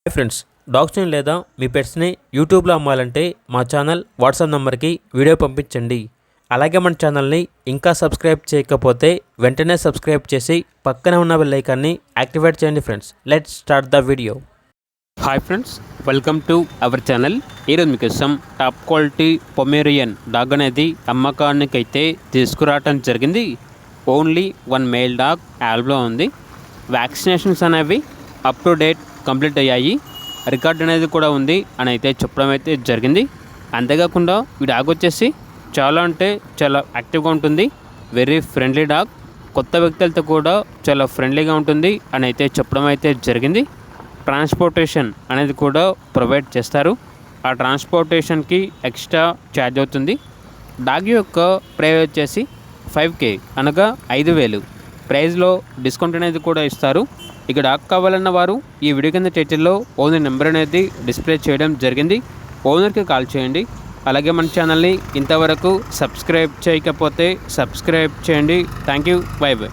Hi friends, డాగ్స్ని లేదా మీ పెట్స్ని యూట్యూబ్లో అమ్మాలంటే మా ఛానల్ వాట్సాప్ నెంబర్కి వీడియో పంపించండి. అలాగే మన ఛానల్ని ఇంకా సబ్స్క్రైబ్ చేయకపోతే వెంటనే సబ్స్క్రైబ్ చేసి పక్కనే ఉన్న బెల్ ఐకాన్ని యాక్టివేట్ చేయండి. Friends, let's start the video. Hi friends, welcome to our channel. ఈరోజు మీకోసం టాప్ క్వాలిటీ పొమేరియన్ డాగ్ అనేది అమ్మకానికైతే తీసుకురావటం జరిగింది. ఓన్లీ వన్ మేల్ డాగ్ యాల్బ్లో ఉంది. వ్యాక్సినేషన్స్ అనేవి అప్ టు డేట్ కంప్లీట్ అయ్యాయి. రికార్డ్ అనేది కూడా ఉంది అని అయితే చెప్పడం అయితే జరిగింది. అంతేకాకుండా ఈ డాగ్ వచ్చేసి చాలా అంటే చాలా యాక్టివ్గా ఉంటుంది. Very friendly dog. కొత్త వ్యక్తులతో కూడా చాలా ఫ్రెండ్లీగా ఉంటుంది అని అయితే చెప్పడం అయితే జరిగింది. ట్రాన్స్పోర్టేషన్ అనేది కూడా ప్రొవైడ్ చేస్తారు. ఆ ట్రాన్స్పోర్టేషన్కి ఎక్స్ట్రా ఛార్జ్ అవుతుంది. డాగ్ యొక్క ప్రైస్ వచ్చేసి 5K అనగా 5,000. ప్రైస్లో డిస్కౌంట్ అనేది కూడా ఇస్తారు. ఇక డాగ్ కావాలన్న వారు ఈ వీడియో కింద టైటిల్లో ఓనర్ నెంబర్ అనేది డిస్ప్లే చేయడం జరిగింది. ఓనర్కి కాల్ చేయండి. అలాగే మన ఛానల్ని ఇంతవరకు సబ్స్క్రైబ్ చేయకపోతే సబ్స్క్రైబ్ చేయండి. Thank you. By by.